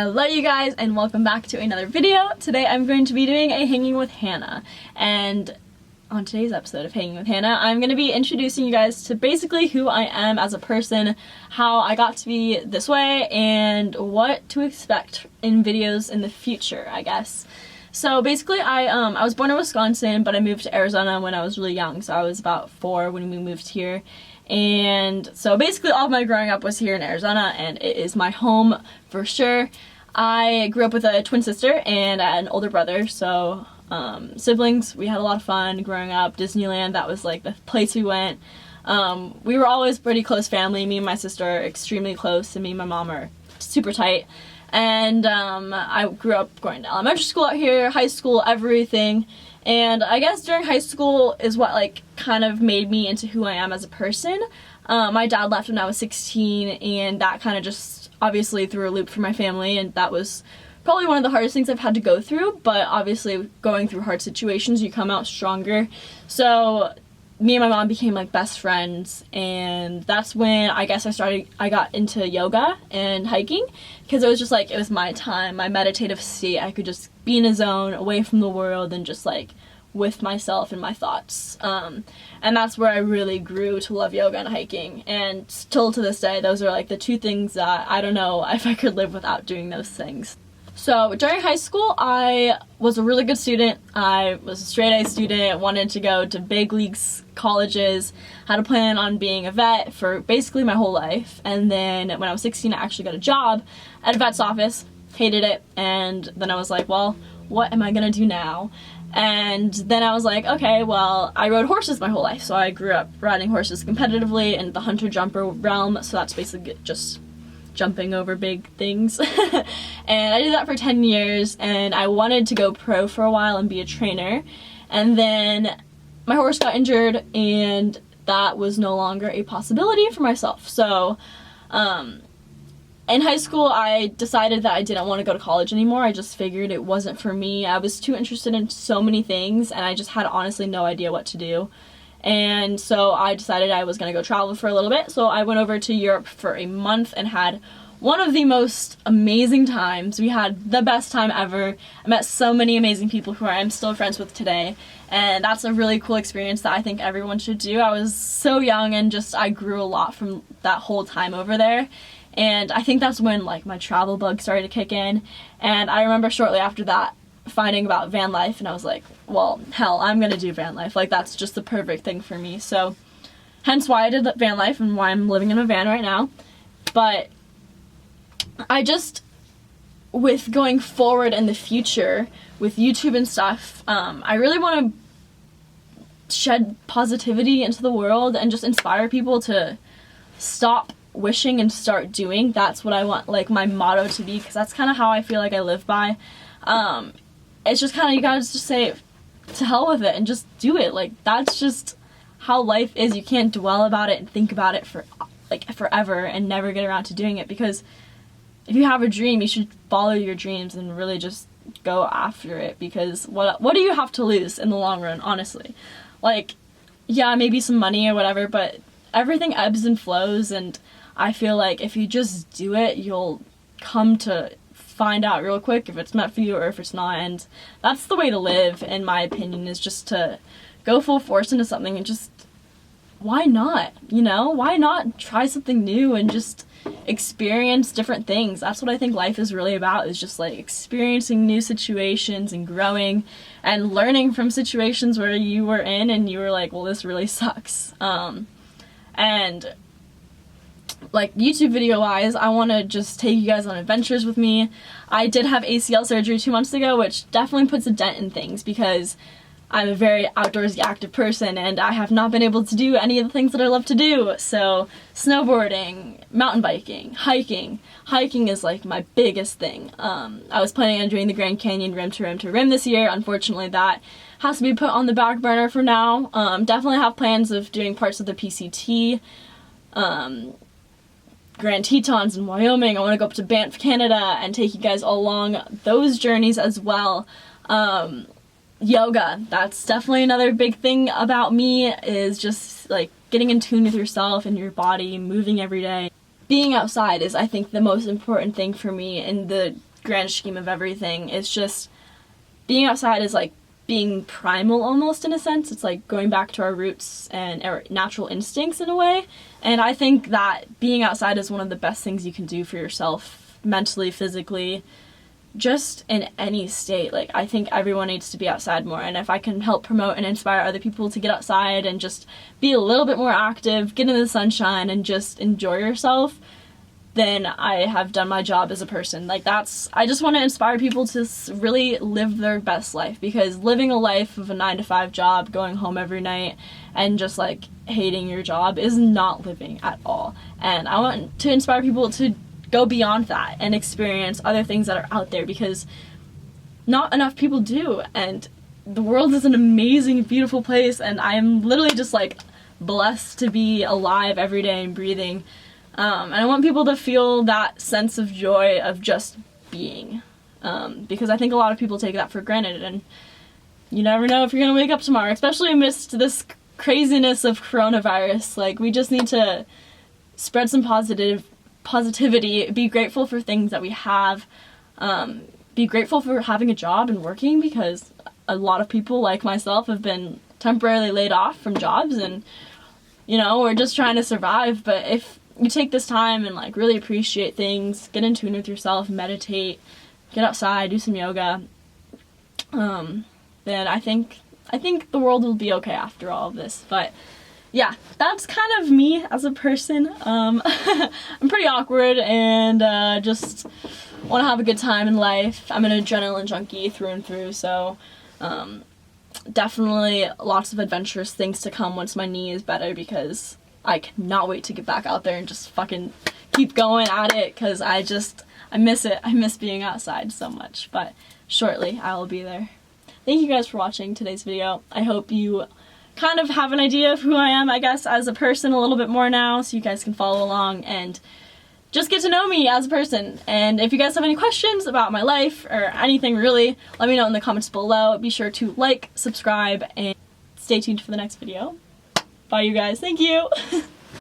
Hello you guys and welcome back to another video. Today I'm going to be doing a Hanging with Hannah, and on today's episode of Hanging with Hannah I'm going to be introducing you guys to basically who I am as a person, how I got to be this way, and what to expect in videos in the future, I guess. So basically I was born in Wisconsin, but I moved to Arizona when I was really young, so I was about 4 when we moved here. And so basically all of my growing up was here in Arizona, and it is my home for sure. I grew up with a twin sister and an older brother, so siblings. We had a lot of fun growing up. Disneyland, that was like the place we went. We were always pretty close family. Me and my sister are extremely close, and me and my mom are super tight. And I grew up going to elementary school out here, high school, everything. And I guess during high school is what like kind of made me into who I am as a person. My dad left when I was 16, and that kind of just obviously threw a loop for my family, and that was probably one of the hardest things I've had to go through. But obviously going through hard situations, you come out stronger. So me and my mom became like best friends, and that's when I guess I got into yoga and hiking, because it was just like, it was my time, my meditative state. I could just be in a zone away from the world and just like with myself and my thoughts. And that's where I really grew to love yoga and hiking, and still to this day those are like the two things that I don't know if I could live without doing those things. So during high school, I was a really good student. I was a straight A student, wanted to go to big leagues, colleges, had a plan on being a vet for basically my whole life. And then when I was 16, I actually got a job at a vet's office, hated it, and then I was like, well, what am I gonna do now? And then I was like, okay, well, I rode horses my whole life, so I grew up riding horses competitively in the hunter-jumper realm, so that's basically just jumping over big things. And I did that for 10 years, and I wanted to go pro for a while and be a trainer. And then my horse got injured, and that was no longer a possibility for myself. So in high school, I decided that I didn't want to go to college anymore. I just figured it wasn't for me. I was too interested in so many things, and I just had honestly no idea what to do. And so I decided I was going to go travel for a little bit. So I went over to Europe for a month and had one of the most amazing times. We had the best time ever. I met so many amazing people who I'm still friends with today. And that's a really cool experience that I think everyone should do. I was so young, and just I grew a lot from that whole time over there. And I think that's when like my travel bug started to kick in. And I remember shortly after that finding about van life, and I was like, well, hell, I'm gonna do van life. Like, that's just the perfect thing for me. So hence why I did van life and why I'm living in a van right now. But I just, with going forward in the future with YouTube and stuff, I really want to shed positivity into the world and just inspire people to stop wishing and start doing. That's what I want like my motto to be, because that's kind of how I feel like I live by. It's just kind of, you gotta just say to hell with it and just do it. Like, that's just how life is. You can't dwell about it and think about it for like forever and never get around to doing it, because if you have a dream, you should follow your dreams and really just go after it, because what do you have to lose in the long run, honestly? Like, yeah, maybe some money or whatever, but everything ebbs and flows, and I feel like if you just do it, you'll come to find out real quick if it's meant for you or if it's not. And that's the way to live, in my opinion, is just to go full force into something and just, why not? You know, why not try something new and just experience different things? That's what I think life is really about, is just like experiencing new situations and growing and learning from situations where you were in and you were like, well, this really sucks. And like YouTube video wise, I want to just take you guys on adventures with me. I did have ACL surgery 2 months ago, which definitely puts a dent in things, because I'm a very outdoorsy active person and I have not been able to do any of the things that I love to do. So snowboarding, mountain biking, hiking. Hiking is like my biggest thing. I was planning on doing the Grand Canyon rim to rim to rim this year. Unfortunately, that has to be put on the back burner for now. Definitely have plans of doing parts of the PCT. Grand Tetons in Wyoming. I want to go up to Banff, Canada, and take you guys all along those journeys as well. Yoga, that's definitely another big thing about me, is just like getting in tune with yourself and your body, moving every day. Being outside is, I think, the most important thing for me in the grand scheme of everything, it's just being outside is like being primal almost, in a sense. It's like going back to our roots and our natural instincts in a way. And I think that being outside is one of the best things you can do for yourself, mentally, physically, just in any state. Like, I think everyone needs to be outside more, and if I can help promote and inspire other people to get outside and just be a little bit more active, get in the sunshine, and just enjoy yourself, then I have done my job as a person. Like, I just want to inspire people to really live their best life, because living a life of a 9-to-5 job, going home every night, and just like hating your job is not living at all. And I want to inspire people to go beyond that and experience other things that are out there, because not enough people do. And the world is an amazing, beautiful place, and I am literally just like blessed to be alive every day and breathing. And I want people to feel that sense of joy of just being, because I think a lot of people take that for granted, and you never know if you're gonna wake up tomorrow, especially amidst this craziness of coronavirus. Like, we just need to spread some positivity, be grateful for things that we have, be grateful for having a job and working, because a lot of people like myself have been temporarily laid off from jobs, and you know, we're just trying to survive. But if you take this time and like really appreciate things, get in tune with yourself, meditate, get outside, do some yoga, then I think the world will be okay after all of this. But yeah, that's kind of me as a person. I'm pretty awkward and just want to have a good time in life. I'm an adrenaline junkie through and through, so definitely lots of adventurous things to come once my knee is better, because I cannot wait to get back out there and just fucking keep going at it, because I miss it. I miss being outside so much. But shortly, I will be there. Thank you guys for watching today's video. I hope you kind of have an idea of who I am, I guess, as a person a little bit more now, so you guys can follow along and just get to know me as a person. And if you guys have any questions about my life or anything really, let me know in the comments below. Be sure to like, subscribe, and stay tuned for the next video. Bye, you guys. Thank you.